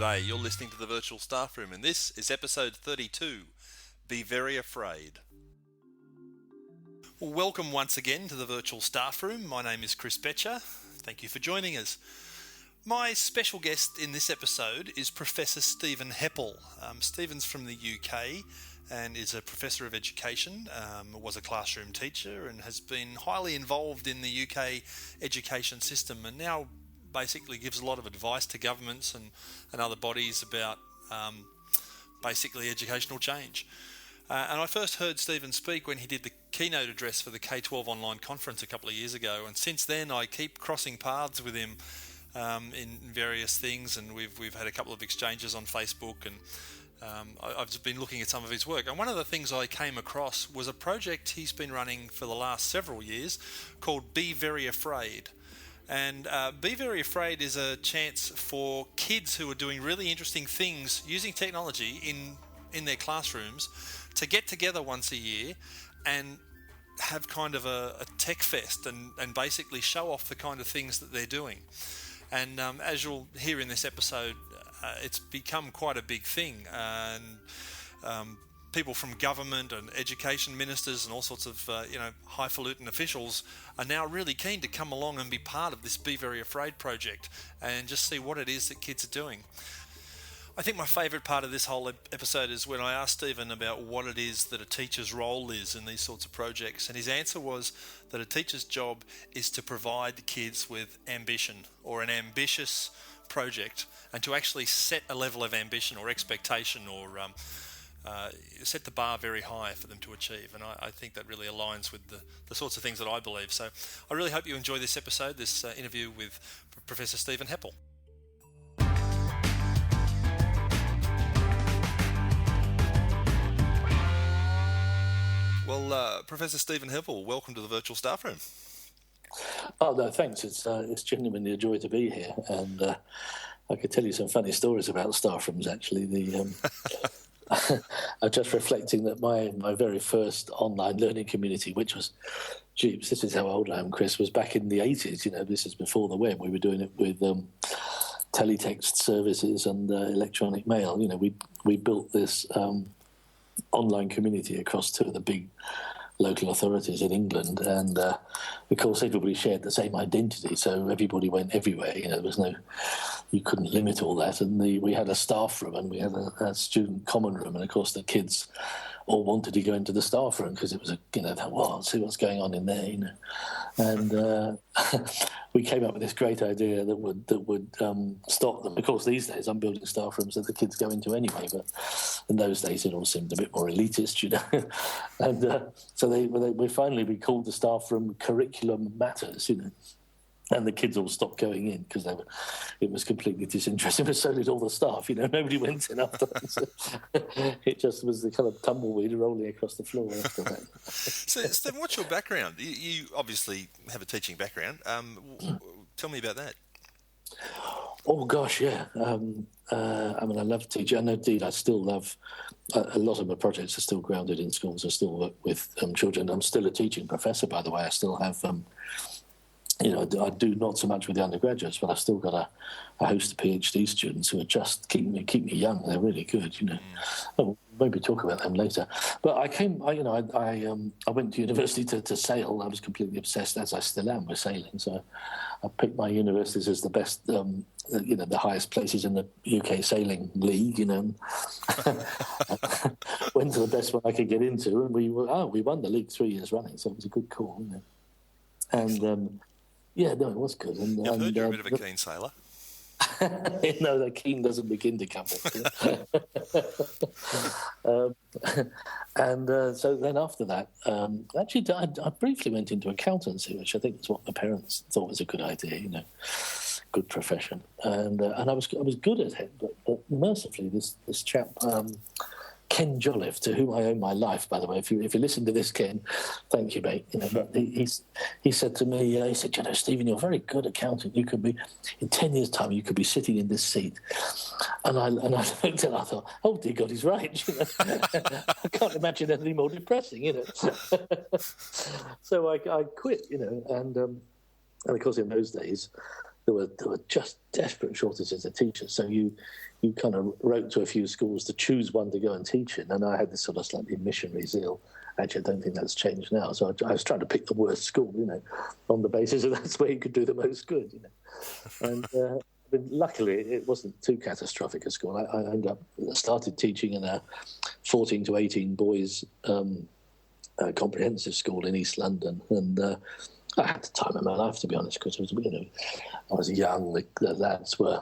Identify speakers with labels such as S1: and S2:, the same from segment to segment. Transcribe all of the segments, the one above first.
S1: G'day, you're listening to the Virtual Staff Room, and this is episode 32, Be Very Afraid. Well, welcome once again to the Virtual Staff Room. My name is Chris Betcher. Thank you for joining us. My special guest in this episode is Professor Stephen Heppell. Stephen's from the UK and is a Professor of Education, was a classroom teacher and has been highly involved in the UK education system, and now basically gives a lot of advice to governments and other bodies about basically educational change. And I first heard Stephen speak when he did the keynote address for the K-12 online conference a couple of years ago, and since then I keep crossing paths with him in various things, and we've had a couple of exchanges on Facebook, and I've just been looking at some of his work. And one of the things I came across was a project he's been running for the last several years called Be Very Afraid. And Be Very Afraid is a chance for kids who are doing really interesting things using technology in their classrooms to get together once a year and have kind of a tech fest and basically show off the kind of things that they're doing. And as you'll hear in this episode, it's become quite a big thing. And people from government and education ministers and all sorts of highfalutin officials are now really keen to come along and be part of this Be Very Afraid project and just see what it is that kids are doing. I think my favourite part of this whole episode is when I asked Stephen about what it is that a teacher's role is in these sorts of projects, and his answer was that a teacher's job is to provide the kids with ambition, or an ambitious project, and to actually set a level of ambition or expectation, or set the bar very high for them to achieve. And I think that really aligns with the sorts of things that I believe. So I really hope you enjoy this episode, this interview with Professor Stephen Heppell. Well, Professor Stephen Heppell, welcome to the Virtual Staff Room.
S2: Oh, no, thanks. It's genuinely a joy to be here. And I could tell you some funny stories about staff rooms, actually. I'm just reflecting that my very first online learning community, which was, jeeps, this is how old I am, Chris, was back in the 80s. You know, this is before the web. We were doing it with teletext services and electronic mail. You know, we built this online community across two of the big local authorities in England, and of course everybody shared the same identity, so everybody went everywhere. You know, there was you couldn't limit all that, and we had a staff room and we had a student common room, and of course the kids all wanted to go into the staff room because it was see what's going on in there, you know. And we came up with this great idea that would stop them. Of course, these days I'm building staff rooms that the kids go into anyway, but in those days it all seemed a bit more elitist, you know. And so we called the staff room Curriculum Matters, you know. And the kids all stopped going in because it was completely disinterested, but so did all the staff. You know, nobody went in afterwards. It just was the kind of tumbleweed rolling across the floor after that.
S1: So, Stephen, what's your background? You obviously have a teaching background. Tell me about that.
S2: Oh, gosh, yeah. I mean, I love teaching. And indeed, I still love a lot of my projects are still grounded in schools. I still work with children. I'm still a teaching professor, by the way. I still have... I do not so much with the undergraduates, but I've still got a host of PhD students who are just keep me young. They're really good, you know. We'll maybe talk about them later. But I went to university to sail. I was completely obsessed, as I still am, with sailing. So I picked my universities as the best, the highest places in the UK sailing league, you know. Went to the best one I could get into, and we won the league 3 years running, so it was a good call, you know. And yeah, no, it was good. And
S1: I've heard you're a bit of a keen sailor.
S2: No, that keen doesn't begin to come with. So then after that, actually, I briefly went into accountancy, which I think is what my parents thought was a good idea, you know, good profession. And I was good at it, but mercifully, this chap. Ken Jolliffe, to whom I owe my life, by the way. If you listen to this, Ken, thank you, mate. You know, but he said to me, he said, Stephen, you're a very good accountant. You could be, in 10 years' time, you could be sitting in this seat. And I looked at it, I thought, oh, dear God, he's right. You know? I can't imagine anything more depressing, you know. So I quit, you know, and of course, in those days, there were just desperate shortages of teachers. So you kind of wrote to a few schools to choose one to go and teach in, and I had this sort of slightly missionary zeal. Actually, I don't think that's changed now. So I was trying to pick the worst school, on the basis that that's where you could do the most good, And luckily, it wasn't too catastrophic a school. I started teaching in a 14 to 18 boys comprehensive school in East London, and I had the time of my life, to be honest, because I was young. The lads were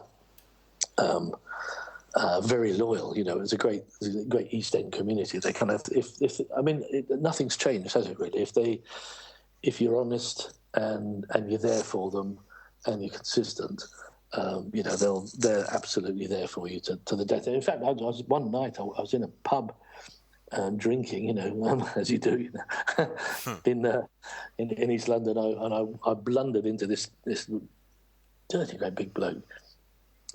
S2: very loyal. It was a great East End community. They kind of, nothing's changed, has it really? If you're honest and you're there for them and you're consistent, they're absolutely there for you to the death. In fact, one night I was in a pub drinking, as you do, in East London, and I blundered into this dirty great big bloke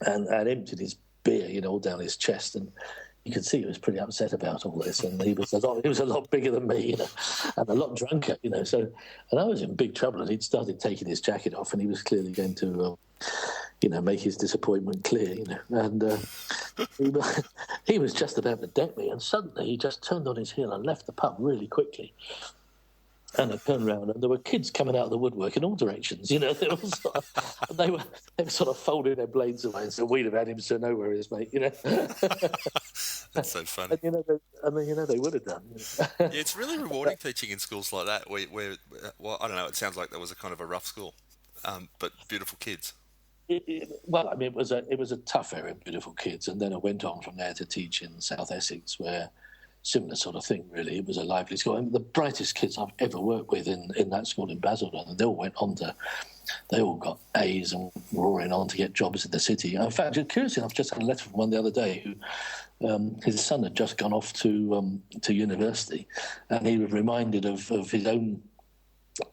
S2: and emptied his beer, all down his chest, and you could see he was pretty upset about all this, and he was a lot bigger than me, and a lot drunker, So, and I was in big trouble, and he'd started taking his jacket off, and he was clearly going to, make his disappointment clear, And he was just about to deck me, and suddenly he just turned on his heel and left the pub really quickly. And I turned around, and there were kids coming out of the woodwork in all directions. They were sort of folding their blades away and said, "We'd have had him, so know where he is, mate."
S1: That's so funny.
S2: And they would have done.
S1: Yeah, it's really rewarding teaching in schools like that, where I don't know. It sounds like that was a kind of a rough school, but beautiful kids.
S2: It was a tough area, beautiful kids, and then I went on from there to teach in South Essex, where similar sort of thing, really. It was a lively school. I mean, the brightest kids I've ever worked with in that school in Basildon, and they all got A's and roaring on to get jobs in the city. In fact, curiously enough, just had a letter from one the other day who his son had just gone off to university, and he was reminded of his own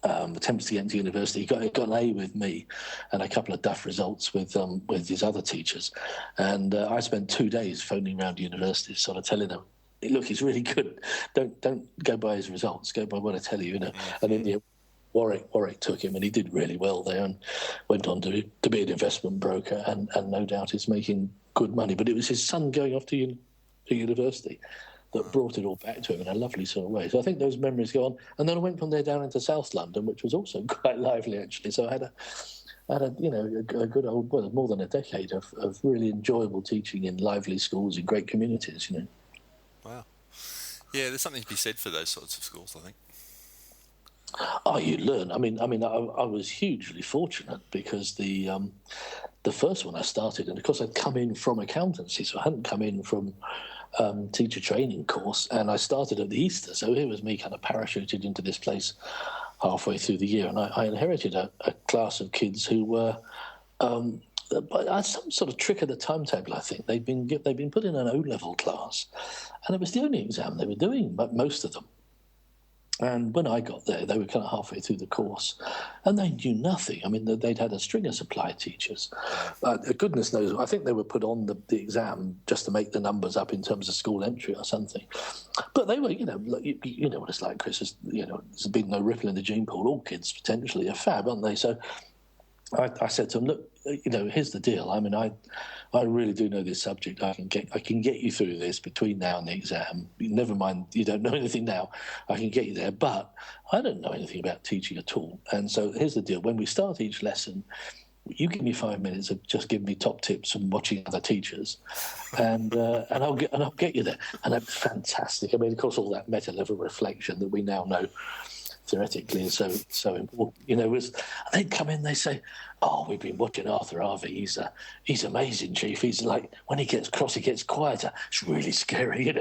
S2: attempts to get into university. He got an A with me and a couple of duff results with his other teachers, and I spent 2 days phoning around universities, sort of telling them, "Look, he's really good. Don't go by his results. Go by what I tell you." And then Warwick took him, and he did really well there, and went on to be an investment broker, and no doubt is making good money. But it was his son going off to university that brought it all back to him in a lovely sort of way. So I think those memories go on. And then I went from there down into South London, which was also quite lively, actually. So I had a good old, more than a decade of really enjoyable teaching in lively schools in great communities.
S1: Wow. Yeah, there's something to be said for those sorts of schools, I think.
S2: Oh, you learn. I was hugely fortunate because the first one I started, and of course I'd come in from accountancy, so I hadn't come in from teacher training course, and I started at the Easter, so here was me kind of parachuted into this place halfway through the year, and I inherited a class of kids who were some sort of trick of the timetable. I think they'd been put in an O-level class, and it was the only exam they were doing, but most of them. And when I got there, they were kind of halfway through the course, and they knew nothing. I mean, they'd had a string of supply teachers. Goodness knows, I think they were put on the exam just to make the numbers up in terms of school entry or something. But they were, you know what it's like, Chris. There's been no ripple in the gene pool. All kids potentially are fab, aren't they? So I said to them, look, here's the deal. I mean, I really do know this subject. I can get you through this between now and the exam. Never mind, you don't know anything now. I can get you there, but I don't know anything about teaching at all. And so here's the deal. When we start each lesson, you give me 5 minutes of just giving me top tips from watching other teachers, and I'll get you there. And that's fantastic. I mean, of course, all that meta level reflection that we now know theoretically is so important. They'd come in, they say, "Oh, we've been watching Arthur Harvey. He's amazing, Chief. He's like, when he gets cross, he gets quieter. It's really scary,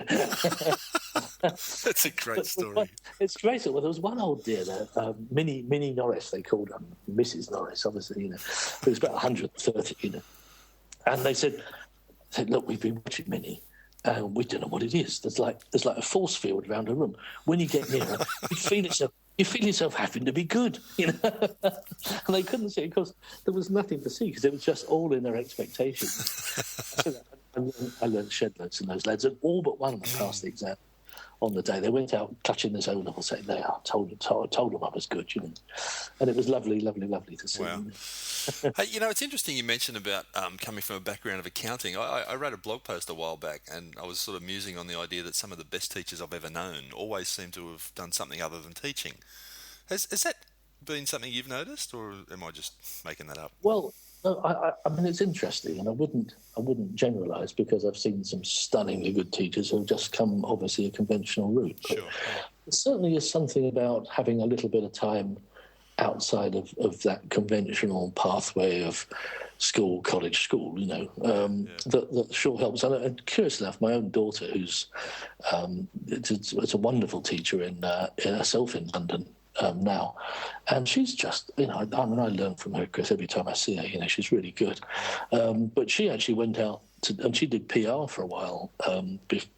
S1: That's a great story.
S2: It's great. Well, there was one old dear there, Minnie Norris, they called her, Mrs. Norris, obviously, It was about 130, And they said, look, we've been watching Minnie. We don't know what it is. There's like a force field around her room. When you get near her, you feel yourself having to be good, And they couldn't see it because there was nothing to see because it was just all in their expectations. I learned shed loads from those lads, and all but one of them passed the exam on the day. They went out clutching this O-level, saying, "I told them I was good," And it was lovely, lovely, lovely to see.
S1: Wow. Hey, it's interesting you mentioned about coming from a background of accounting. I wrote a blog post a while back, and I was sort of musing on the idea that some of the best teachers I've ever known always seem to have done something other than teaching. Has that been something you've noticed, or am I just making that up?
S2: Well, no, I mean, it's interesting, and I wouldn't generalise because I've seen some stunningly good teachers who have just come, obviously, a conventional route. But
S1: Sure.
S2: there certainly is something about having a little bit of time outside of that conventional pathway of school, college, school, that sure helps. And curious enough, my own daughter, who's it's a wonderful teacher in herself in London now, and she's just, I learn from her, Chris, every time I see her. She's really good. But she actually went out and she did PR for a while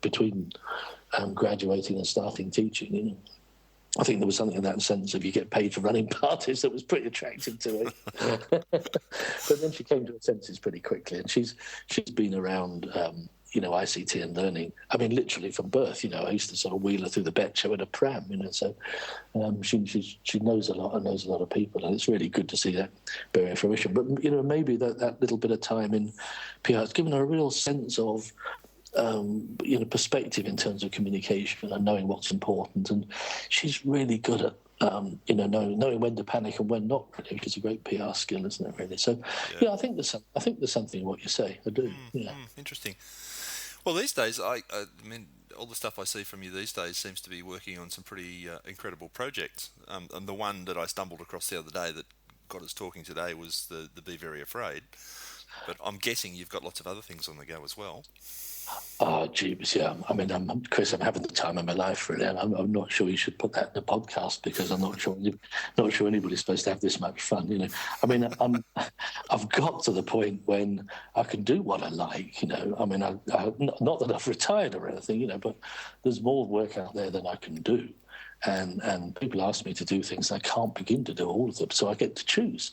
S2: between graduating and starting teaching. I think there was something in that sense of you get paid for running parties that was pretty attractive to her. But then she came to her senses pretty quickly, and she's been around, ICT and learning. I mean, literally from birth. I used to sort of wheel her through the bet show in a pram. So she knows a lot and knows a lot of people, and it's really good to see that bearing fruition. But maybe that little bit of time in PR has given her a real sense of perspective in terms of communication and knowing what's important, and she's really good at knowing when to panic and when not, really, which is a great PR skill, isn't it? Really. So, I think there's something in what you say. I do.
S1: Interesting. Well, these days, I mean, all the stuff I see from you these days seems to be working on some pretty incredible projects. And the one that I stumbled across the other day that got us talking today was the Be Very Afraid. But I'm guessing you've got lots of other things on the go as well.
S2: Oh, jeebus, yeah. I mean, Chris, I'm having the time of my life, really, and I'm not sure you should put that in the podcast because I'm not sure anybody's supposed to have this much fun. I mean, I've got to the point when I can do what I like. I mean, not that I've retired or anything, but there's more work out there than I can do. And people ask me to do things, and I can't begin to do all of them, so I get to choose.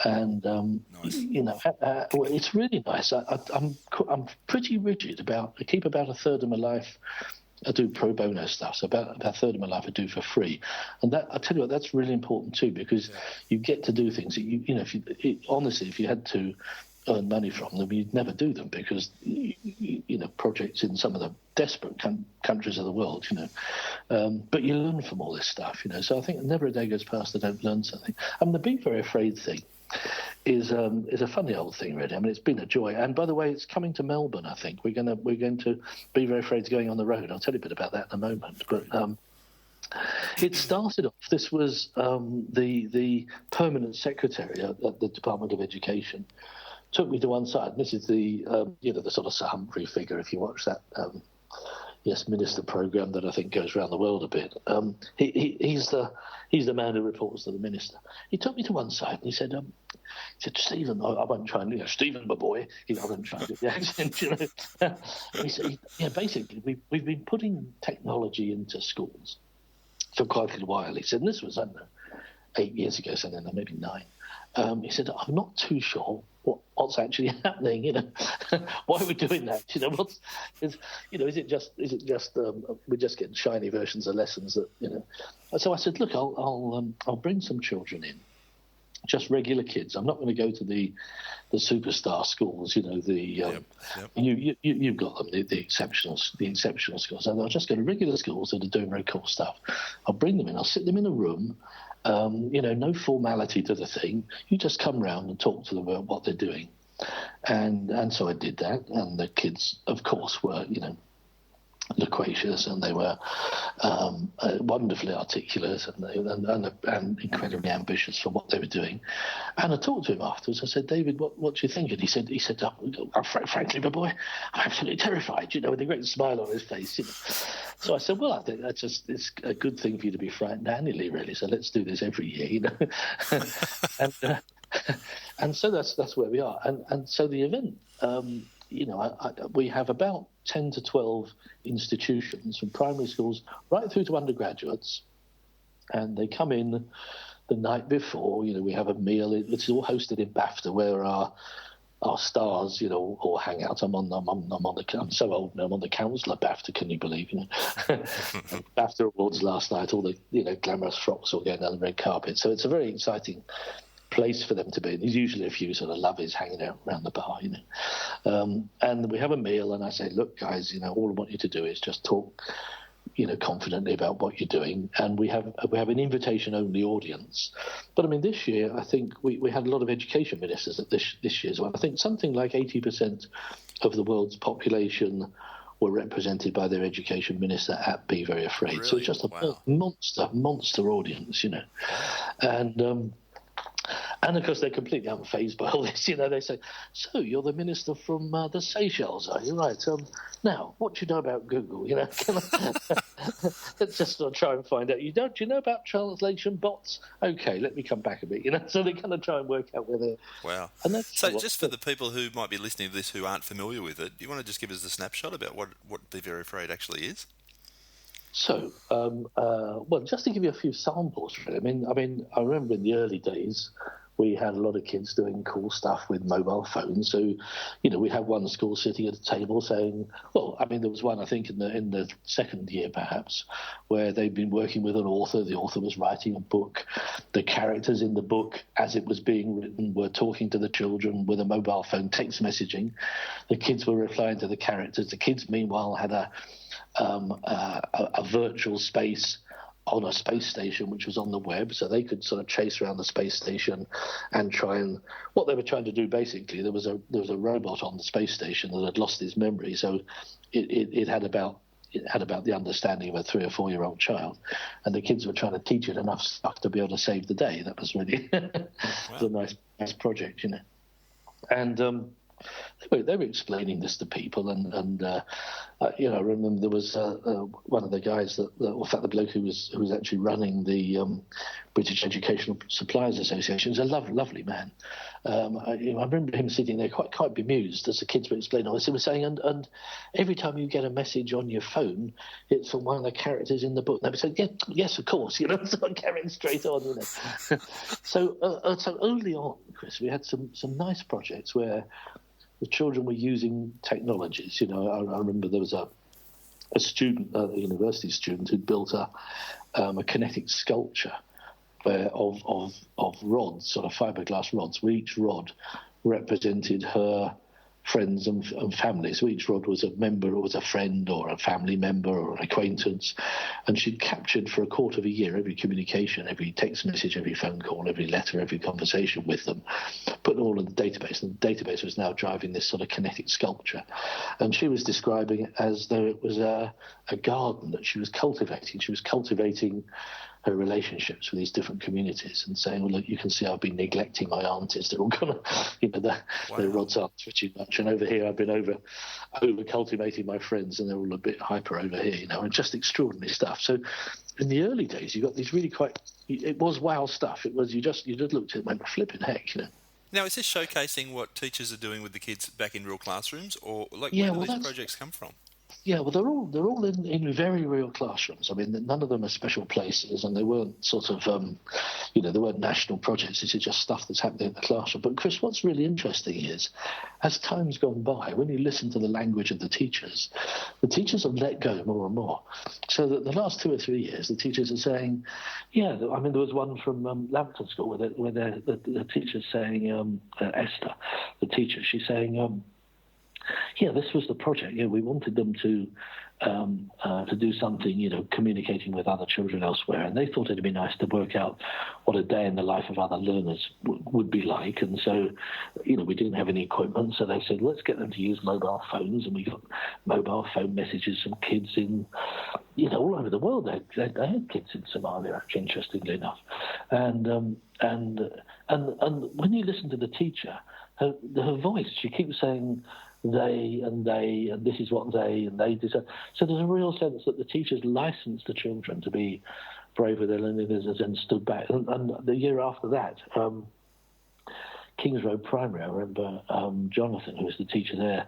S2: And
S1: Nice.
S2: it's really nice. I'm pretty rigid about. I keep about a third of my life. I do pro bono stuff, so about a third of my life I do for free, and that I tell you what, that's really important too, because you get to do things that honestly, if you had to earn money from them, you'd never do them because projects in some of the desperate countries of the world, but you learn from all this stuff, so I think never a day goes past I don't learn something. I mean, the Be Very Afraid thing is a funny old thing, really. I mean, it's been a joy, and by the way, it's coming to Melbourne. I think we're going to Be Very Afraid's going on the road. I'll tell you a bit about that in a moment, but it started off. This was the permanent secretary at the Department of Education took me to one side. And this is the the sort of Sir Humphrey figure, if you watch that Minister programme that I think goes around the world a bit. He's the man who reports to the minister. He took me to one side and he said, Stephen, I won't try and, Stephen, my boy, I won't try and do the accent, He said, basically, we've been putting technology into schools for quite a little while. He said, and this was, 8 years ago, something, maybe 9. He said, I'm not too sure what's actually happening. Why are we doing that? Is it just we're just getting shiny versions of lessons that So I said, look, I'll bring some children in, just regular kids. I'm not going to go to the superstar schools. You've got them, the exceptional schools. And I'll just go to regular schools that are doing very cool stuff. I'll bring them in. I'll sit them in a room. No formality to the thing. You just come round and talk to them about what they're doing. And so I did that. And the kids, of course, were, loquacious, and they were wonderfully articulate and incredibly ambitious for what they were doing. And I talked to him afterwards. I said, David, what do you think? And he said, frankly, my boy, I'm absolutely terrified, with a great smile on his face. So I said, well, I think it's a good thing for you to be frightened annually, really. So let's do this every year, and so that's where we are. And so the event, we have about 10 to 12 institutions from primary schools right through to undergraduates, and they come in the night before. We have a meal. It's all hosted in BAFTA, where our stars, all hang out. I'm so old now. I'm on the council at BAFTA. Can you believe? BAFTA awards last night. All the glamorous frocks all going down the red carpet. So it's a very exciting place for them to be. There's usually a few sort of lovers hanging out around the bar, and we have a meal, and I say, look, guys, all I want you to do is just talk, confidently about what you're doing, and we have an invitation-only audience. But I mean, this year, I think we had a lot of education ministers at this year as well. I think something like 80% of the world's population were represented by their education minister at Be Very Afraid.
S1: Really?
S2: So it's just a monster audience, And of course, they're completely unfazed by all this. They say, "So you're the minister from the Seychelles, are you? Right. Now, what do you know about Google? Let's just try and find out. Do you know about translation bots? Okay, let me come back a bit. So they kind of try and work out where they're.
S1: Wow.
S2: And
S1: so, just for the people who might be listening to this who aren't familiar with it, do you want to just give us a snapshot about what Be Very Afraid actually is?
S2: So, well, just to give you a few samples, really. I mean, I remember in the early days, we had a lot of kids doing cool stuff with mobile phones. So, we had one school sitting at a table saying, well, I mean, there was one, I think, in the second year, perhaps, where they'd been working with an author. The author was writing a book. The characters in the book, as it was being written, were talking to the children with a mobile phone, text messaging. The kids were replying to the characters. The kids, meanwhile, had a virtual space on a space station which was on the web, so they could sort of chase around the space station and what they were trying to do. Basically, there was a robot on the space station that had lost its memory, so it had about the understanding of a 3 or 4 year old child, and the kids were trying to teach it enough stuff to be able to save the day. That was really it was a nice project, and they were explaining this to people, and I remember there was one of the guys in fact, the bloke who was actually running the British Educational Suppliers Association. He's a lovely man. I remember him sitting there quite bemused as the kids were explaining all this. He was saying, and every time you get a message on your phone, it's from one of the characters in the book. And they would say, yes, of course, so carrying straight on, So early on, Chris, we had some nice projects where the children were using technologies. I remember there was a student, a university student, who'd built a kinetic sculpture of rods, sort of fiberglass rods, where each rod represented her friends and family. So each rod was a member, or was a friend, or a family member, or an acquaintance. And she'd captured for a quarter of a year every communication, every text message, every phone call, every letter, every conversation with them, put them all in the database. And the database was now driving this sort of kinetic sculpture. And she was describing it as though it was a garden that she was cultivating. She was cultivating her relationships with these different communities and saying, well, look, you can see I've been neglecting my aunties. They're all gonna, their rods aren't switching much. And over here, I've been over cultivating my friends, and they're all a bit hyper over here, and just extraordinary stuff. So in the early days, you got these really it was wow stuff. It was, you just looked at it and went, flipping heck,
S1: Now, is this showcasing what teachers are doing with the kids back in real classrooms, or where do these projects come from?
S2: Yeah, well, they're all in very real classrooms. I mean, none of them are special places, and they weren't sort of, they weren't national projects. This is just stuff that's happening in the classroom. But Chris, what's really interesting is, as time's gone by, when you listen to the language of the teachers have let go more and more. So that the last 2 or 3 years, the teachers are saying, there was one from Lambton School where the teacher's saying, Esther, the teacher, she's saying, this was the project. We wanted them to do something, communicating with other children elsewhere, and they thought it'd be nice to work out what a day in the life of other learners would be like. And so, we didn't have any equipment, so they said, let's get them to use mobile phones, and we got mobile phone messages from kids in, all over the world. They had kids in Somalia, actually, interestingly enough, and when you listen to the teacher, her voice, she keeps saying they, and this is what they, and they deserve. So there's a real sense that the teachers licensed the children to be brave with their learners and stood back. And the year after that, Kings Road Primary, I remember Jonathan, who was the teacher there,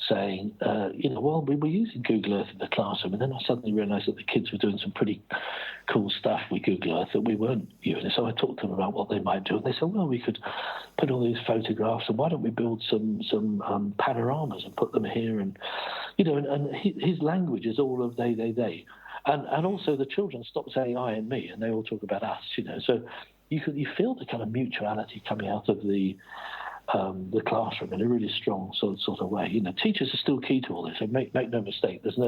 S2: saying, we were using Google Earth in the classroom, and then I suddenly realised that the kids were doing some pretty cool stuff with Google Earth that we weren't using. So I talked to them about what they might do, and they said, well, we could put all these photographs, and why don't we build some panoramas and put them here, and his language is all of they. And also the children stop saying I and me, and they all talk about us, So you feel the kind of mutuality coming out of the classroom in a really strong sort of way. You know, teachers are still key to all this. So make no mistake. There's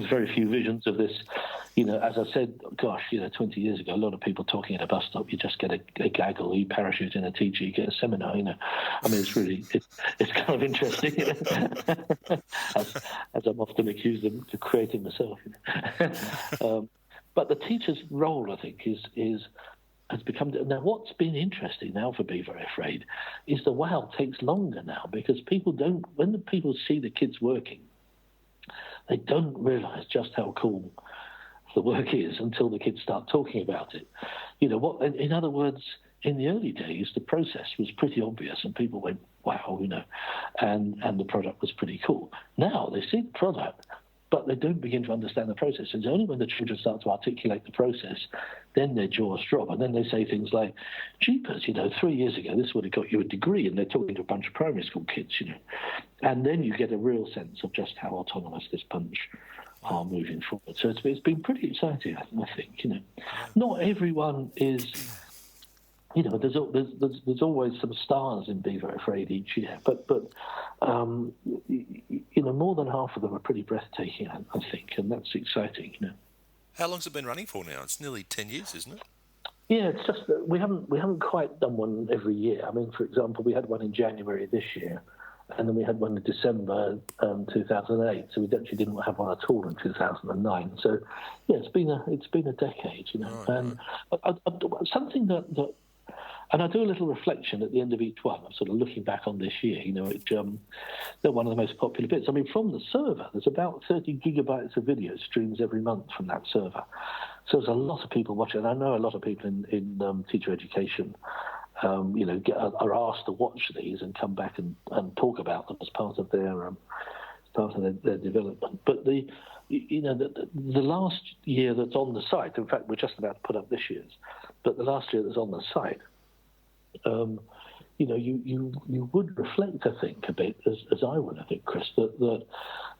S2: very few visions of this. You know, as I said, 20 years ago, a lot of people talking at a bus stop, you just get a gaggle, you parachute in a teacher, you get a seminar, you know. I mean, it's kind of interesting, you know? as I'm often accused of creating myself. You know? But the teacher's role, I think, has become... Now, what's been interesting now for Be Very Afraid is the wow takes longer now, because when the people see the kids working, they don't realise just how cool the work is until the kids start talking about it. You know, in other words, in the early days, the process was pretty obvious and people went, wow, you know, and the product was pretty cool. Now they see the product, but they don't begin to understand the process. It's only when the children start to articulate the process, then their jaws drop. And then they say things like, jeepers, you know, 3 years ago, this would have got you a degree, and they're talking to a bunch of primary school kids, you know. And then you get a real sense of just how autonomous this bunch are moving forward. So it's been pretty exciting, I think, you know. Not everyone is... You know, there's always some stars in Be Very Afraid each year, but you know, more than half of them are pretty breathtaking, I think, and that's exciting. You know.
S1: How long's it been running for now? It's nearly 10 years, isn't it?
S2: Yeah, it's just that we haven't quite done one every year. I mean, for example, we had one in January this year, and then we had one in December 2008. So we actually didn't have one at all in 2009. So yeah, it's been a decade, you know, and something that. And I do a little reflection at the end of each one. I'm sort of looking back on this year. You know, they're one of the most popular bits. I mean, from the server, there's about 30 gigabytes of video streams every month from that server. So there's a lot of people watching. And I know a lot of people in teacher education, you know, are asked to watch these and come back and talk about them as part of their development. But the last year that's on the site, in fact, we're just about to put up this year's, but the last year that's on the site, you know, you would reflect, I think, a bit, as I would, I think, Chris, that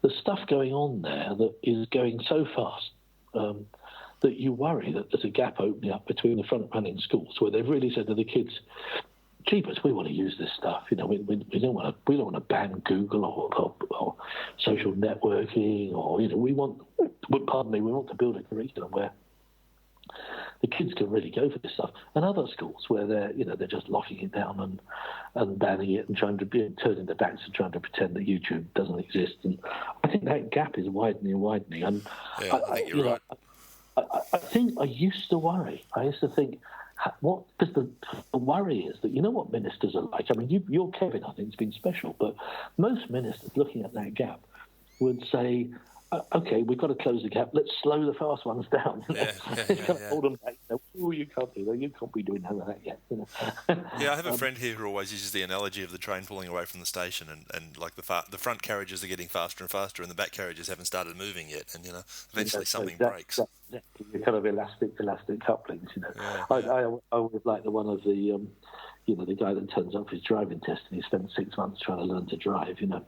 S2: the stuff going on there that is going so fast that you worry that there's a gap opening up between the front-running schools where they've really said to the kids, jeepers, we want to use this stuff. You know, we don't want to ban Google or social networking, or, you know, we want to build a curriculum where the kids can really go for this stuff. And other schools where they're just locking it down and banning it and trying to turning their backs and trying to pretend that YouTube doesn't exist. And I think that gap is widening and widening. And
S1: yeah, I think you're right.
S2: I think I used to worry. I used to think, because the worry is that, you know what ministers are like. I mean, your Kevin, I think, has been special, but most ministers looking at that gap would say, okay, we've got to close the gap. Let's slow the fast ones down. Hold them back. You know, oh, you can't do that. You can't be doing none of that yet. You know?
S1: Yeah, I have a friend here who always uses the analogy of the train pulling away from the station, and like the front carriages are getting faster and faster, and the back carriages haven't started moving yet, and, you know, eventually something breaks.
S2: Exactly. Kind of elastic couplings. You know, I always like the one of the. You know, the guy that turns up his driving test and he spent 6 months trying to learn to drive, you know.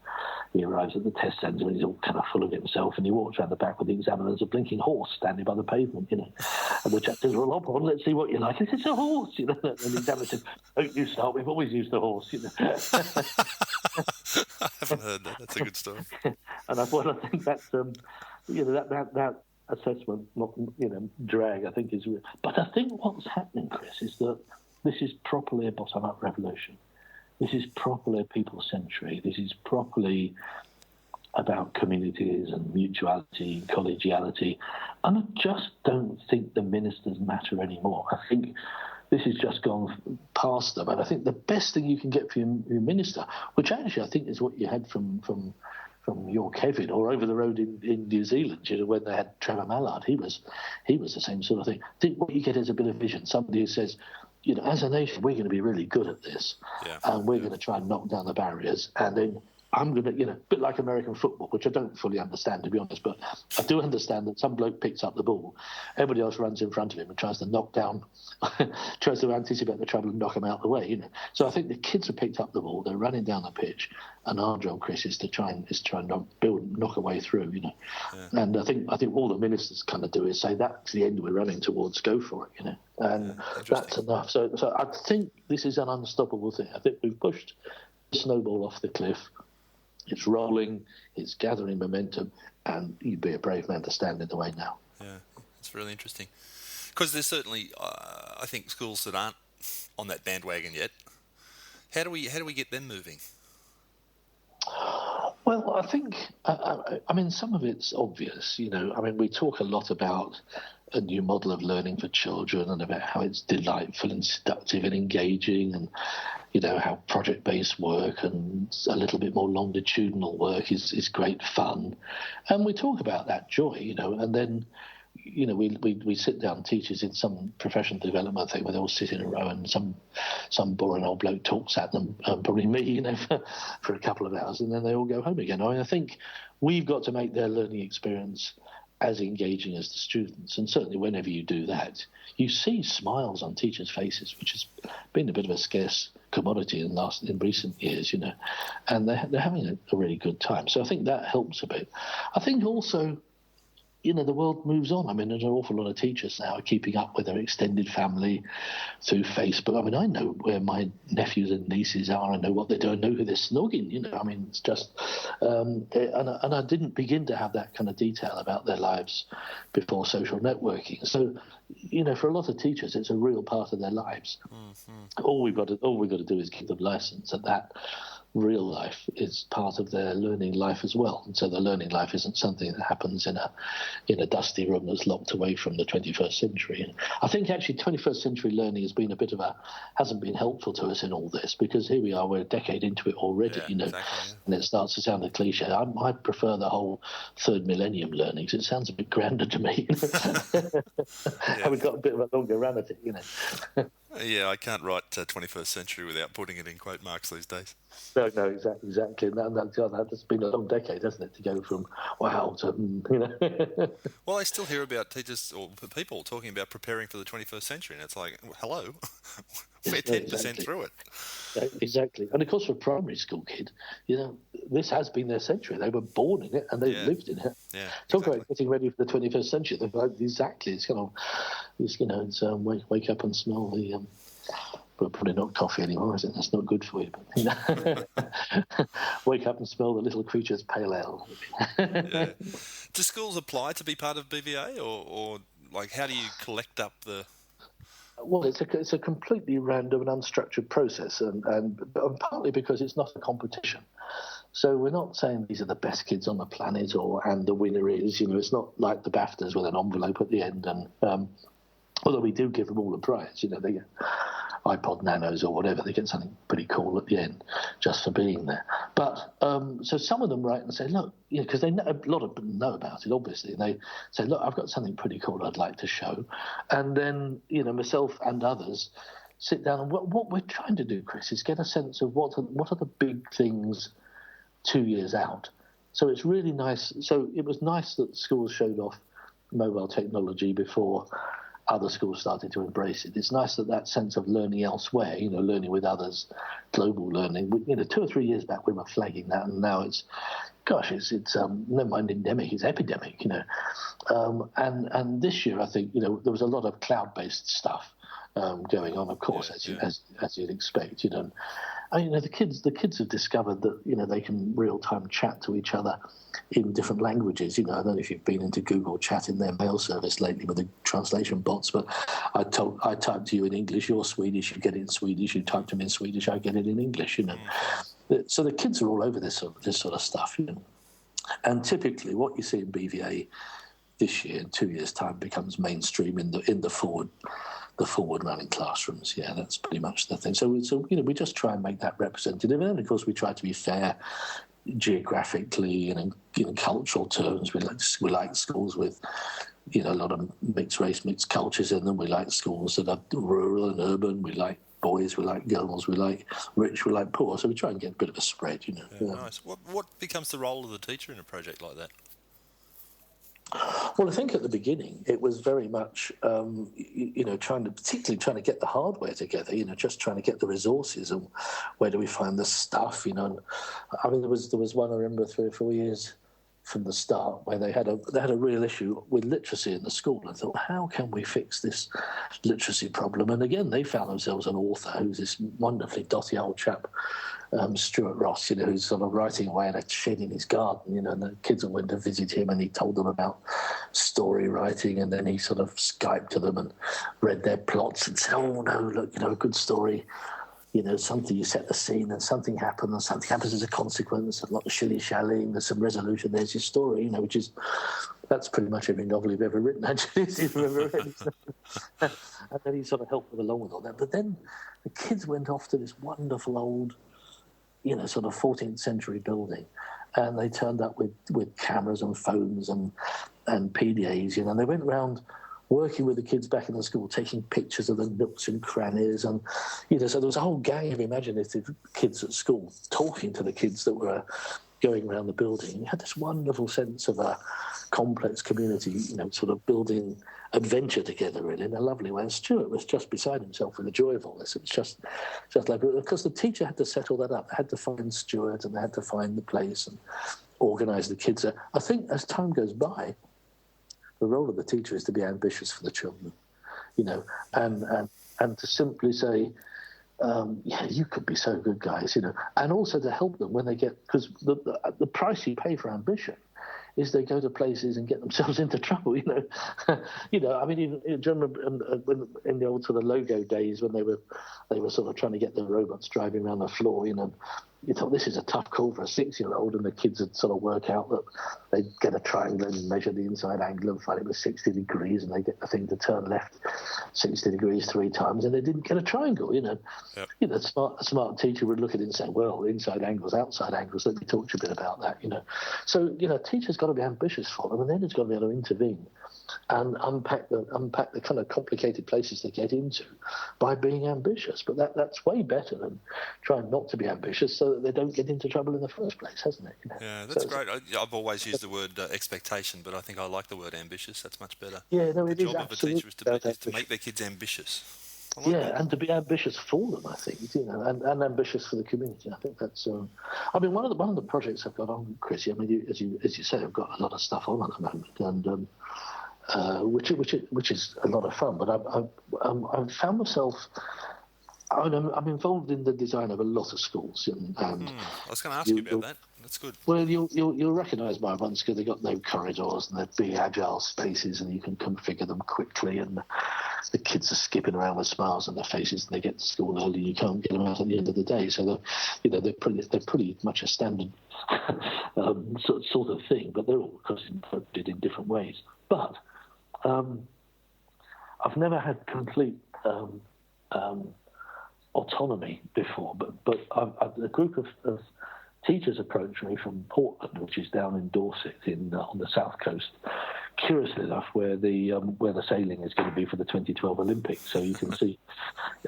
S2: He arrives at the test centre and he's all kind of full of himself, and he walks around the back with the examiner. There's a blinking horse standing by the pavement, you know. And the chap says, well, hop on, let's see what you like. He says, it's a horse, you know. And the examiner says, don't you start, we've always used the horse, you know.
S1: I haven't heard that. That's a good story.
S2: And I think that's, you know, that assessment, not, you know, drag, I think is real. But I think what's happening, Chris, is that this is properly a bottom-up revolution. This is properly a people's century. This is properly about communities and mutuality, collegiality. And I just don't think the ministers matter anymore. I think this has just gone past them. And I think the best thing you can get for your minister, which actually I think is what you had from your Kevin, or over the road in New Zealand, you know, when they had Trevor Mallard, he was the same sort of thing. I think what you get is a bit of vision. Somebody who says, you know, as a nation, we're going to be really good at this, and we're going to try and knock down the barriers, and then I'm going to, a bit like American football, which I don't fully understand, to be honest, but I do understand that some bloke picks up the ball, everybody else runs in front of him and tries to knock down, tries to anticipate the trouble and knock him out the way, So I think the kids have picked up the ball, they're running down the pitch, and our job, Chris, is to try and knock a way through, Yeah. And I think all the ministers kind of do is say, that's the end we're running towards, go for it, And that's enough. So I think this is an unstoppable thing. I think we've pushed the snowball off the cliff. It's rolling, it's gathering momentum, and you'd be a brave man to stand in the way now.
S1: Yeah, it's really interesting. Because there's certainly, I think, schools that aren't on that bandwagon yet. How do we get them moving?
S2: Well, I think, some of it's obvious, we talk a lot about a new model of learning for children and about how it's delightful and seductive and engaging and, how project-based work and a little bit more longitudinal work is great fun. And we talk about that joy, and then, we sit down teachers in some professional development thing where they all sit in a row and some boring old bloke talks at them, probably me, for a couple of hours, and then they all go home again. I think we've got to make their learning experience as engaging as the students, and certainly whenever you do that, you see smiles on teachers' faces, which has been a bit of a scarce commodity in recent years, and they're having a really good time. So I think that helps a bit. I think also, the world moves on. There's an awful lot of teachers now are keeping up with their extended family through Facebook. I know where my nephews and nieces are. I know what they do. I know who they're snogging. It's just, and I didn't begin to have that kind of detail about their lives before social networking. So, for a lot of teachers, it's a real part of their lives. Mm-hmm. All we've got to do is give them license, and that real life is part of their learning life as well. And so the learning life isn't something that happens in a dusty room that's locked away from the 21st century. And I think actually 21st century learning has been hasn't been helpful to us in all this, because here we are, we're a decade into it already, exactly, and it starts to sound a cliche. I prefer the whole third millennium learning, because it sounds a bit grander to me. And we've got a bit of a longer run at it,
S1: Yeah, I can't write 21st century without putting it in quote marks these days.
S2: No, exactly. That's been a long decade, hasn't it, to go from wow to,
S1: Well, I still hear about teachers or people talking about preparing for the 21st century, and it's like, hello, we're 10% through it.
S2: Exactly. And of course, for a primary school kid, this has been their century. They were born in it and they've lived in it.
S1: Yeah,
S2: Talk about getting ready for the 21st century. Exactly. It's wake up and smell the... But probably not coffee anymore, is it? That's not good for you. But, wake up and smell the little creature's pale ale.
S1: Yeah. Do schools apply to be part of BVA, or like how do you collect up the?
S2: Well, it's a completely random and unstructured process, and partly because it's not a competition. So we're not saying these are the best kids on the planet, and the winner is. It's not like the BAFTAs with an envelope at the end, and although we do give them all a prize, they get iPod Nanos or whatever, they get something pretty cool at the end just for being there. But so some of them write and say, look, because a lot of them know about it, obviously, and they say, look, I've got something pretty cool I'd like to show. And then, myself and others sit down, and what we're trying to do, Chris, is get a sense of what are the big things 2 years out. So it's really nice. So it was nice that schools showed off mobile technology before other schools started to embrace it. It's nice that sense of learning elsewhere, learning with others, global learning. 2 or 3 years back we were flagging that, and now it's never mind endemic, it's epidemic, And this year I think there was a lot of cloud-based stuff going on, of course, as you'd expect, the kids have discovered that they can real time chat to each other in different languages. I don't know if you've been into Google Chat in their mail service lately with the translation bots, but I type to you in English, you're Swedish, you get it in Swedish. You type to me in Swedish, I get it in English. So the kids are all over this sort of stuff. And typically, what you see in BVA this year, in 2 years' time, becomes mainstream in the forward running classrooms. Yeah, that's pretty much the thing. So we just try and make that representative, and then of course we try to be fair geographically and in cultural terms. We like schools with a lot of mixed race, mixed cultures in them. We like schools that are rural and urban. We like boys, we like girls, we like rich, we like poor. So we try and get a bit of a spread,
S1: Yeah, nice. What becomes the role of the teacher in a project like that?
S2: Well, I think at the beginning it was very much, particularly trying to get the hardware together. Just trying to get the resources and where do we find the stuff. And, I mean, there was one I remember 3 or 4 years from the start where they had a real issue with literacy in the school. I thought, how can we fix this literacy problem? And again, they found themselves an author who's this wonderfully dotty old chap, Stuart Ross, who's sort of writing away in a shed in his garden, and the kids all went to visit him and he told them about story writing, and then he sort of Skyped to them and read their plots and said, oh no, look, a good story, something, you set the scene and something happened and something happens as a consequence, a lot of shilly-shallying, there's some resolution, there's your story, that's pretty much every novel you've ever written, actually, if you've ever read it. And then he sort of helped them along with all that. But then the kids went off to this wonderful old, sort of 14th century building, and they turned up with cameras and phones and PDAs, and they went around working with the kids back in the school, taking pictures of the nooks and crannies, and so there was a whole gang of imaginative kids at school talking to the kids that were going around the building. You had this wonderful sense of a complex community, sort of building adventure together really in a lovely way. And Stuart was just beside himself with the joy of all this. It was just like, because the teacher had to set all that up. They had to find Stuart and they had to find the place and organise the kids. I think as time goes by, the role of the teacher is to be ambitious for the children, and to simply say, you could be so good, guys, and also to help them when they get, because the price you pay for ambition is they go to places and get themselves into trouble, I mean, do you remember in the old sort of logo days when they were sort of trying to get the robots driving around the floor, you thought this is a tough call for a 6-year-old, and the kids would sort of work out that they'd get a triangle and measure the inside angle and find it was 60 degrees, and they get the thing to turn left 60 degrees 3 times, and they didn't get a triangle, Yep. A smart teacher would look at it and say, well, inside angles, outside angles, let me talk to you a bit about that, So, teachers got to be ambitious for them, and then it's got to be able to intervene and unpack the kind of complicated places they get into by being ambitious. But that's way better than trying not to be ambitious so that they don't get into trouble in the first place, hasn't it?
S1: Yeah, that's great. I've always used the word expectation, but I think I like the word ambitious. That's much better.
S2: Yeah, no,
S1: the job of a teacher is to make their kids ambitious.
S2: And to be ambitious for them, I think, and ambitious for the community. I think that's. I mean, one of the projects I've got on, Chrissy. I mean, as you say, I've got a lot of stuff on at the moment, and which is a lot of fun. But I've found myself. I'm involved in the design of a lot of schools, and
S1: I was going to ask you about that. That's good.
S2: Well, you'll recognise my ones because they've got no corridors and they're big, agile spaces, and you can configure them quickly. And the kids are skipping around with smiles on their faces, and they get to school early. You can't get them out at the end of the day, so they're pretty much a standard sort of thing. But they're all constructed in different ways. But I've never had complete autonomy before, but a group of teachers approached me from Portland, which is down in Dorset on the south coast, curiously enough, where the sailing is going to be for the 2012 Olympics. So you can see,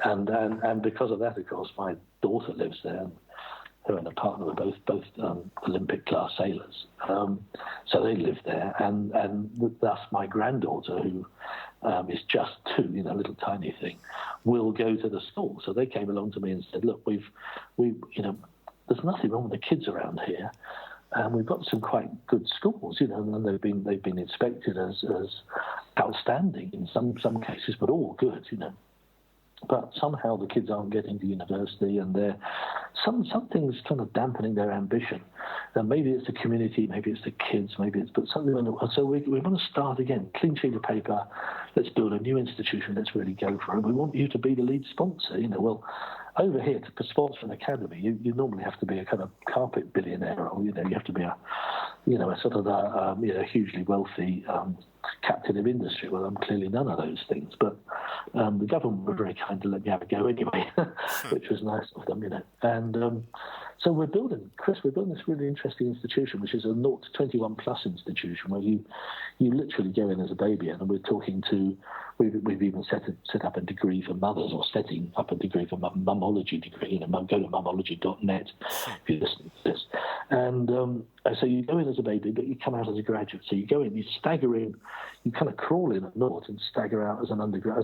S2: and because of that, of course, my daughter lives there. And her and a partner were both Olympic class sailors, so they live there, and thus my granddaughter, who is just 2, a little tiny thing, will go to the school. So they came along to me and said, look, we there's nothing wrong with the kids around here, and we've got some quite good schools, and they've been inspected as outstanding in some cases, but all good, But somehow the kids aren't getting to university, and something's kind of dampening their ambition. And maybe it's the community, maybe it's the kids, maybe it's something. So we want to start again, clean sheet of paper. Let's build a new institution. Let's really go for it. We want you to be the lead sponsor. Well, over here to sponsor an academy, you normally have to be a kind of carpet billionaire, or you have to be a sort of a hugely wealthy captain of industry. Well, I'm clearly none of those things, but the government were very kind to let me have a go anyway, which was nice of them, And So we're building this really interesting institution, which is a 0 to 21 plus institution, where you literally go in as a baby, and we're talking to. We've even set up a degree for mothers, or setting up a degree for mumology degree. Go to mumology.net if you listen to this. And so you go in as a baby, but you come out as a graduate. So you go in, you stagger in, you kind of crawl in at 0 and stagger out as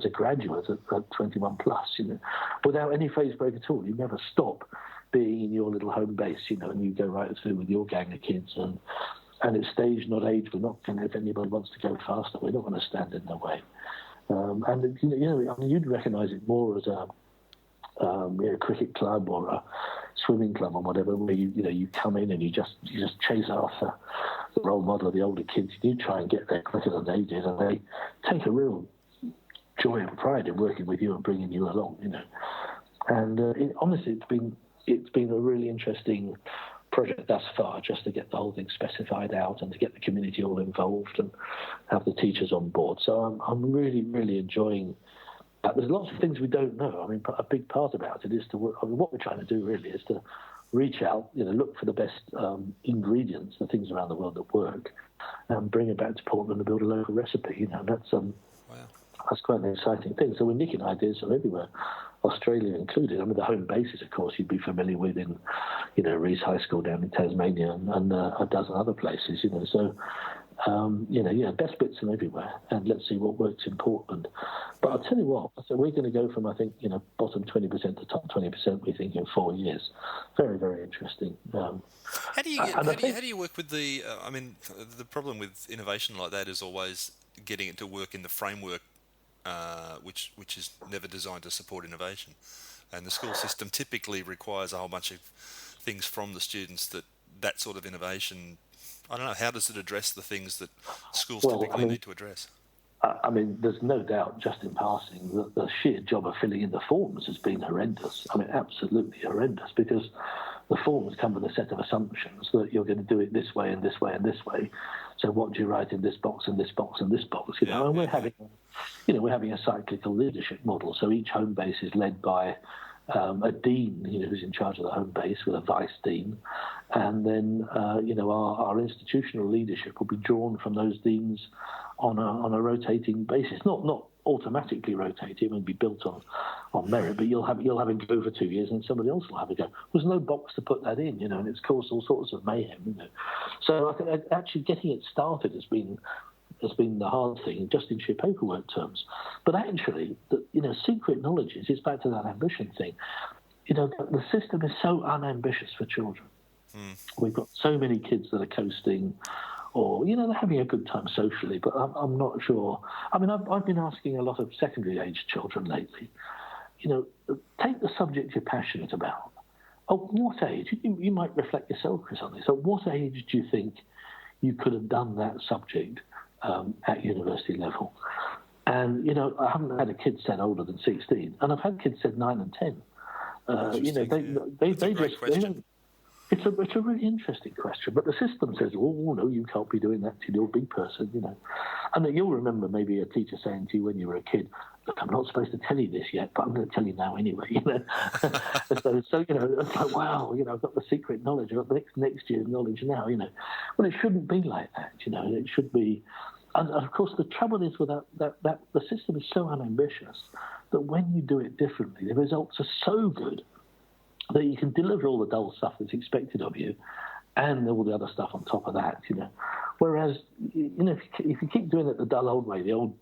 S2: a graduate at 21 plus. Without any phase break at all. You never stop being in your little home base, and you go right through with your gang of kids, and it's stage, not age. We're not going to, if anybody wants to go faster, we're not going to stand in their way. And you'd recognise it more as a cricket club or a swimming club or whatever, where you come in and you just chase after the role model of the older kids. You try and get there quicker than they did, and they take a real joy and pride in working with you and bringing you along. And honestly, it's been a really interesting project thus far, just to get the whole thing specified out and to get the community all involved and have the teachers on board. So I'm really, really enjoying that. There's lots of things we don't know. I mean, a big part about it is what we're trying to do really is to reach out, look for the best ingredients, the things around the world that work, and bring it back to Portland and build a local recipe. That's quite an exciting thing. So we're nicking ideas from everywhere, Australia included. I mean, the home bases, of course, you'd be familiar with in, Rees High School down in Tasmania and a dozen other places, So, best bits from everywhere. And let's see what works in Portland. But I'll tell you what, so we're going to go from, I think, bottom 20% to top 20%, we think, in 4 years. Very, very interesting.
S1: How do you work with the? The problem with innovation like that is always getting it to work in the framework, which is never designed to support innovation, and the school system typically requires a whole bunch of things from the students that sort of innovation. I don't know, how does it address the things that schools typically need to address?
S2: There's no doubt, just in passing, that the sheer job of filling in the forms has been horrendous. Absolutely horrendous, because the forms come with a set of assumptions that you're going to do it this way and this way and this way. So what do you write in this box and this box and this box? And we're having a cyclical leadership model. So each home base is led by a dean, who's in charge of the home base, with a vice dean, and then our institutional leadership will be drawn from those deans on a rotating basis, not automatically rotating. It won't be built on merit, but you'll have a go for 2 years, and somebody else will have a go. There's no box to put that in, and it's caused all sorts of mayhem. So I think actually getting it started has been the hard thing, just in sheer paperwork terms. But actually, secret knowledge is back to that ambition thing. The system is so unambitious for children. We've got so many kids that are coasting, or they're having a good time socially, but I'm not sure. I've been asking a lot of secondary age children lately, take the subject you're passionate about. At what age? You might reflect yourself, Chris, on this. At what age do you think you could have done that subject at university level? And I haven't had a kid said older than 16, and I've had kids said 9 and 10. It's a really interesting question, but the system says, "Oh no, you can't be doing that till you're a big person," And you'll remember maybe a teacher saying to you when you were a kid, "Look, I'm not supposed to tell you this yet, but I'm going to tell you now anyway." So it's like, wow, I've got the secret knowledge, I've got next year's knowledge now. Well, it shouldn't be like that. It should be. And of course, the trouble is with that the system is so unambitious that when you do it differently, the results are so good that you can deliver all the dull stuff that's expected of you and all the other stuff on top of that, Whereas, if you keep doing it the dull old way, the old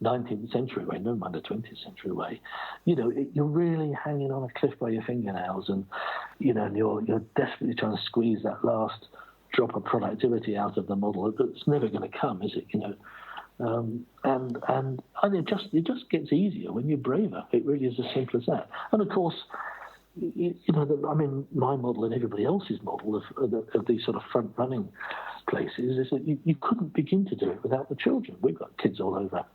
S2: 19th century way, no mind the 20th century way, you're really hanging on a cliff by your fingernails, and, and you're desperately trying to squeeze that last drop of productivity out of the model that's never going to come, is it, and it just gets easier when you're braver. It really is as simple as that. And of course, my model and everybody else's model of these sort of front-running places is that you couldn't begin to do it without the children. We've got kids all over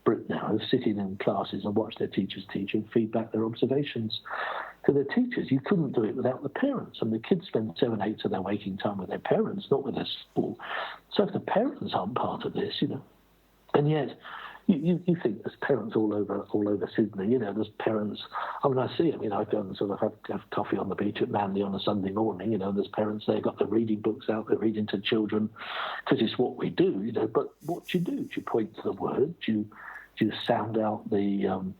S2: Britain now who sit in classes and watch their teachers teach and feed back their observations to their teachers. You couldn't do it without the parents, and the kids spend 7/8 of their waking time with their parents, not with their school. So if the parents aren't part of this, and yet, you think there's parents all over Sydney. There's parents. I see. I go and sort of have coffee on the beach at Manly on a Sunday morning. There's parents there got the reading books out. They're reading to children because it's what we do. But what do? Do you point to the word? Do you sound out the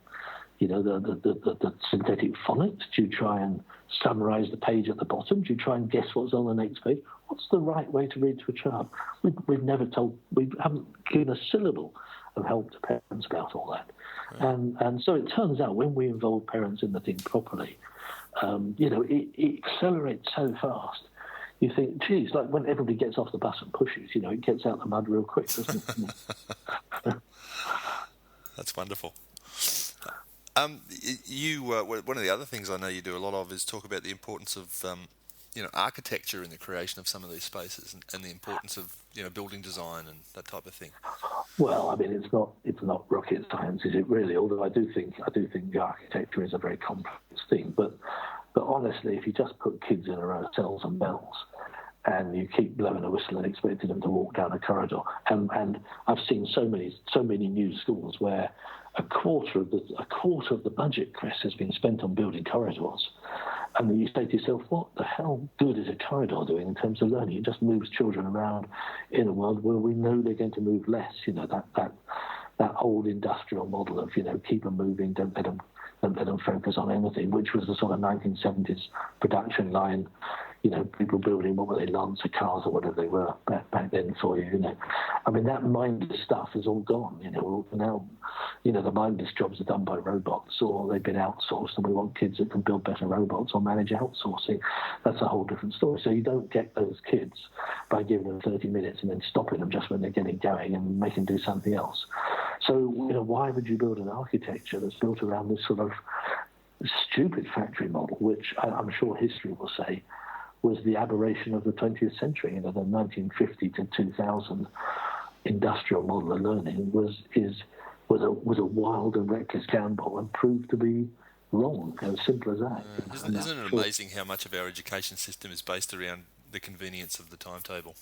S2: the synthetic phonics? Do you try and summarise the page at the bottom? Do you try and guess what's on the next page? What's the right way to read to a child? We haven't given a syllable of help to parents about all that. Right. And so it turns out when we involve parents in the thing properly, it accelerates so fast. You think, geez, like when everybody gets off the bus and pushes, it gets out the mud real quick, doesn't it?
S1: That's wonderful. One of the other things I know you do a lot of is talk about the importance of architecture in the creation of some of these spaces, and the importance of building design and that type of thing.
S2: Well, it's not rocket science, is it really? Although I do think the architecture is a very complex thing. But honestly, if you just put kids in a row of cells and bells, and you keep blowing a whistle and expecting them to walk down a corridor, and I've seen so many new schools where a quarter of the budget, Chris, has been spent on building corridors. And then you say to yourself, what the hell good is a corridor doing in terms of learning? It just moves children around in a world where we know they're going to move less. That old industrial model of, keep them moving, don't let them focus on anything, which was the sort of 1970s production line. People building, what were they, Lancer cars or whatever they were back then for you, that mindless stuff is all gone, now, the mindless jobs are done by robots or they've been outsourced, and we want kids that can build better robots or manage outsourcing. That's a whole different story. So you don't get those kids by giving them 30 minutes and then stopping them just when they're getting going and making them do something else. So, why would you build an architecture that's built around this sort of stupid factory model, which I'm sure history will say was the aberration of the 20th century? The 1950 to 2000 industrial model of learning was a wild and reckless gamble and proved to be wrong. As simple as that.
S1: Isn't it amazing how much of our education system is based around the convenience of the timetable?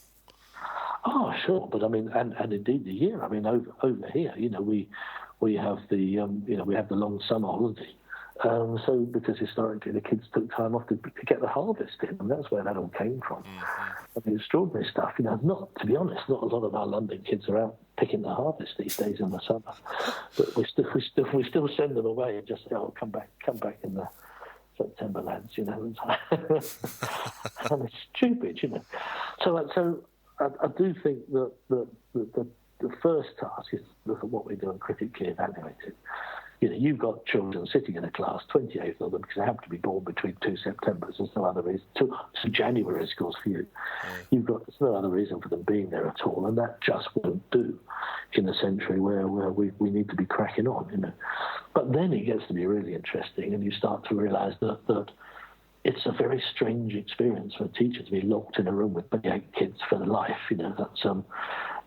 S2: Oh, sure, but and indeed the year. Over here, we have the long summer holiday. So because historically the kids took time off to get the harvest in, and that's where that all came from. Mm-hmm. Extraordinary stuff. To be honest, not a lot of our London kids are out picking the harvest these days in the summer, but we still send them away and just say, "Oh, come back in the September, lads." And it's stupid, So I do think that the first task is to look at what we do and critically evaluate it. You've got children sitting in a class, 28 of them, because they have to be born between 2 Septembers. There's no other reason. 2 January schools for you. There's no other reason for them being there at all, and that just won't do in a century where we need to be cracking on, But then it gets to be really interesting, and you start to realise that it's a very strange experience for a teacher to be locked in a room with 28 kids for their life.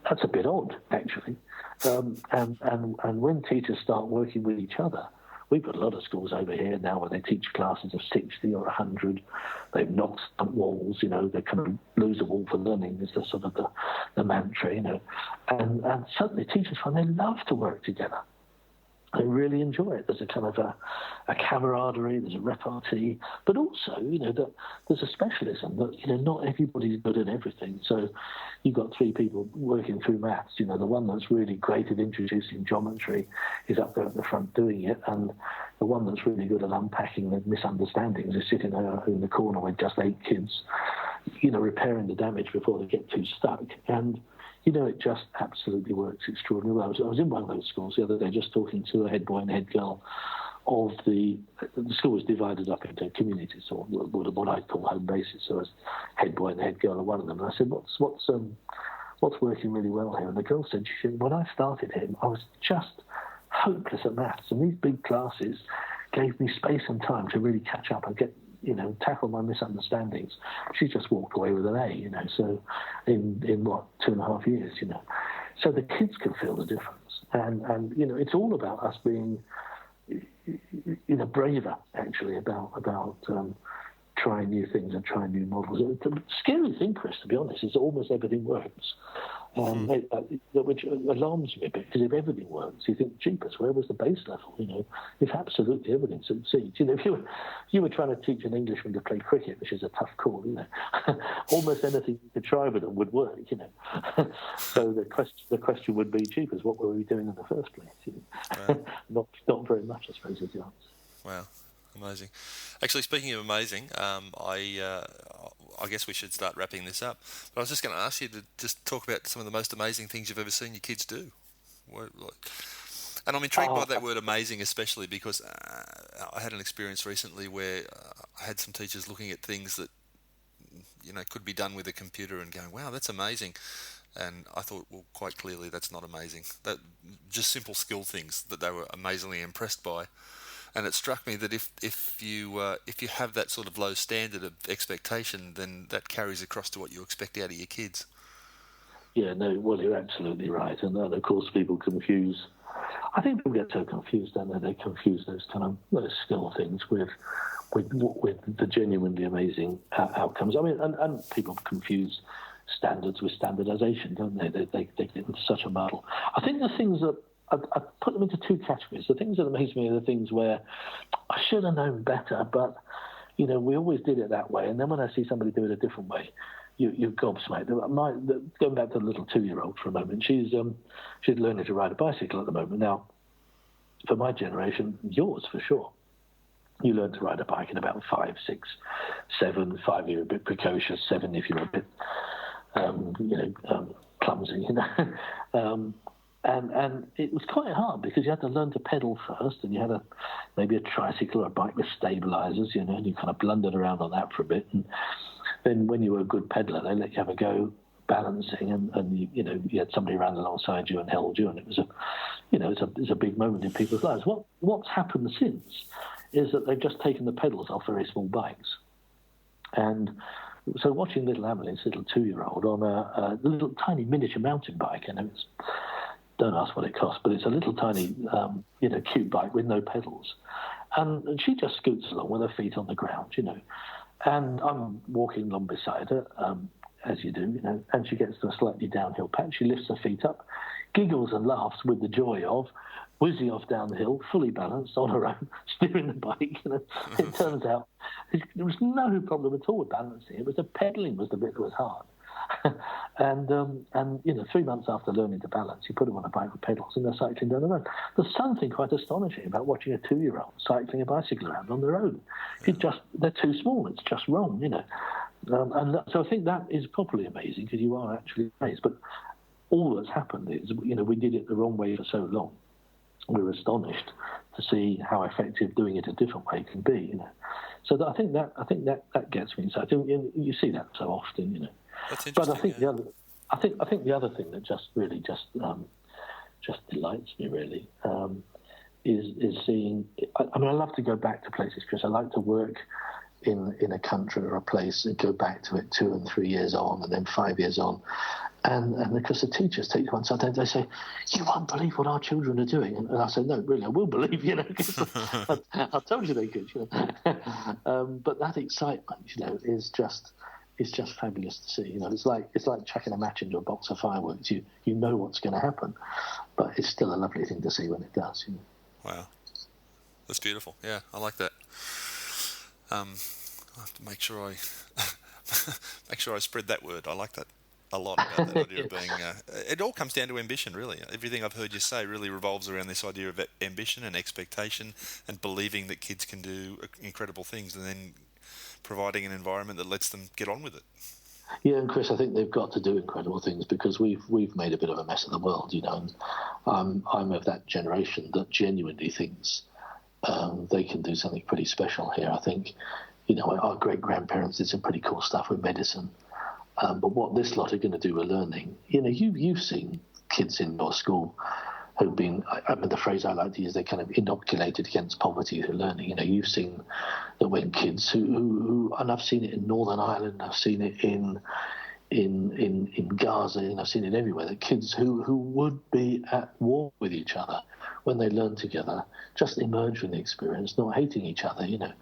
S2: That's a bit odd, actually. And when teachers start working with each other, we've got a lot of schools over here now where they teach classes of 60 or 100. They've knocked some walls, they kind of lose a wall for learning is the sort of the mantra, And suddenly teachers find they love to work together. They really enjoy it. There's a kind of a camaraderie, there's a repartee, but also, that there's a specialism that, not everybody's good at everything. So you've got 3 people working through maths, the one that's really great at introducing geometry is up there at the front doing it, and the one that's really good at unpacking the misunderstandings is sitting there in the corner with just 8 kids, repairing the damage before they get too stuck. And it just absolutely works extraordinarily well. I was in one of those schools the other day just talking to a head boy and head girl of the school was divided up into communities, or what I call home bases. So I was head boy and head girl of one of them. And I said, what's working really well here? And the girl said, when I started here, I was just hopeless at maths. And these big classes gave me space and time to really catch up and get, tackle my misunderstandings. She just walked away with an A, so in 2.5 years, So the kids can feel the difference. And it's all about us being, braver, actually, about try new things and try new models. The scary thing, Chris, to be honest, is that almost everything works. Which alarms me a bit, because if everything works, you think, jeepers, where was the base level? If absolutely everything succeeds. If you were trying to teach an Englishman to play cricket, which is a tough call, almost anything you could try with them would work. So the question would be, jeepers, what were we doing in the first place?
S1: Wow.
S2: Not very much, I suppose, is the answer.
S1: Wow, amazing. Actually, speaking of amazing, I guess we should start wrapping this up. But I was just going to ask you to just talk about some of the most amazing things you've ever seen your kids do. And I'm intrigued by that word amazing, especially because I had an experience recently where I had some teachers looking at things that, could be done with a computer and going, wow, that's amazing. And I thought, well, quite clearly that's not amazing. That just simple skill things that they were amazingly impressed by. And it struck me that if you have that sort of low standard of expectation, then that carries across to what you expect out of your kids.
S2: Yeah, no, well, you're absolutely right. And of course, people confuse. I think people get so confused, don't they? They confuse those skill things with the genuinely amazing outcomes. I mean, and people confuse standards with standardization, don't they? They get into such a muddle. I think the things that I put them into two categories. The things that amaze me are the things where I should have known better, but, we always did it that way. And then when I see somebody do it a different way, you're gobsmacked. Going back to the little 2-year-old for a moment, she's learning to ride a bicycle at the moment. Now, for my generation, yours for sure, you learn to ride a bike in about 5, 6, 7. 5, you're a bit precocious. 7, if you're a bit, clumsy, And it was quite hard because you had to learn to pedal first, and you had maybe a tricycle or a bike with stabilizers, and you kind of blundered around on that for a bit. And then when you were a good peddler, they let you have a go balancing, and you had somebody around alongside you and held you, and it was it's a big moment in people's lives. What's happened since is that they've just taken the pedals off very small bikes, and so watching little Emily, this little 2-year-old, on a little tiny miniature mountain bike, don't ask what it costs, but it's a little tiny, cute bike with no pedals. And she just scoots along with her feet on the ground, And I'm walking along beside her, as you do, and she gets to a slightly downhill patch. She lifts her feet up, giggles and laughs with the joy of whizzing off down the hill, fully balanced on her own, steering the bike. It turns out there was no problem at all with balancing. It was the pedalling was the bit that was hard. And 3 months after learning to balance, you put them on a bike with pedals and they're cycling down the road. There's something quite astonishing about watching a 2-year-old cycling a bicycle around on their own. They're too small. It's just wrong, And so I think that is properly amazing because you are actually amazed. But all that's happened is, we did it the wrong way for so long. We're astonished to see how effective doing it a different way can be, So I think that gets me inside. You see that so often,
S1: That's interesting.
S2: But I think the other thing that just delights me really is seeing. I love to go back to places, Chris. I like to work in a country or a place and go back to it 2 and 3 years on, and then 5 years on. And because the teachers take you on side, they say, "You won't believe what our children are doing." And I say, "No, really, I will believe, because I told you they could." But that excitement, is just fabulous to see. It's like chucking a match into a box of fireworks. You know what's going to happen, but it's still a lovely thing to see when it does.
S1: Wow, that's beautiful. Yeah, I like that. I have to make sure I spread that word. I like that a lot, about that idea of being. It all comes down to ambition, really. Everything I've heard you say really revolves around this idea of ambition and expectation, and believing that kids can do incredible things, and then providing an environment that lets them get on with it.
S2: Yeah, and Chris, I think they've got to do incredible things because we've made a bit of a mess of the world, and I'm of that generation that genuinely thinks they can do something pretty special here. I think, our great-grandparents did some pretty cool stuff with medicine, but what this lot are going to do with learning, you've seen kids in your school who've been, the phrase I like to use, they're kind of inoculated against poverty through learning. You've seen that when kids who and I've seen it in Northern Ireland, I've seen it in Gaza, and I've seen it everywhere, that kids who would be at war with each other when they learn together, just emerge from the experience not hating each other,
S1: Yeah.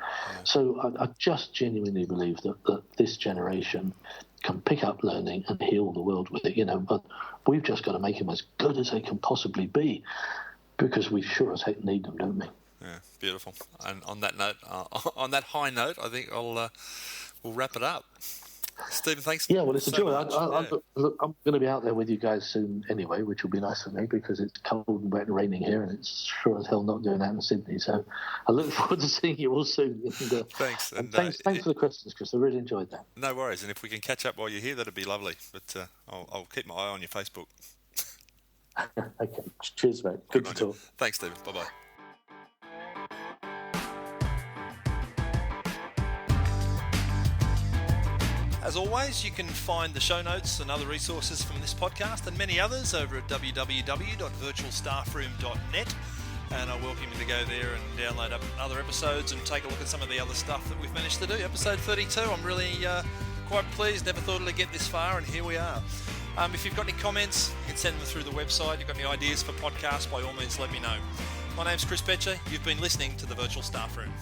S2: So I just genuinely believe that this generation can pick up learning and heal the world with it, but we've just got to make them as good as they can possibly be, because we sure as heck need them, don't we?
S1: Yeah, beautiful. And on that note, on that high note, I think we'll wrap it up. Stephen, thanks.
S2: Yeah, well, it's a joy.
S1: Look,
S2: I'm going to be out there with you guys soon anyway, which will be nice for me because it's cold and wet and raining here, and it's sure as hell not doing that in Sydney. So I look forward to seeing you all soon.
S1: Thanks.
S2: And thanks for the questions, Chris. I really enjoyed that.
S1: No worries. And if we can catch up while you're here, that'd be lovely. But I'll keep my eye on your Facebook.
S2: Okay. Cheers, mate. Good to talk.
S1: Thanks, Stephen. Bye-bye. As always, you can find the show notes and other resources from this podcast and many others over at www.virtualstaffroom.net, and I welcome you to go there and download up other episodes and take a look at some of the other stuff that we've managed to do. Episode 32, I'm really quite pleased, never thought it'd get this far, and here we are. If you've got any comments, you can send them through the website. You've got any ideas for podcasts, by all means let me know. My name's Chris Betcher. You've been listening to The Virtual Staff Room.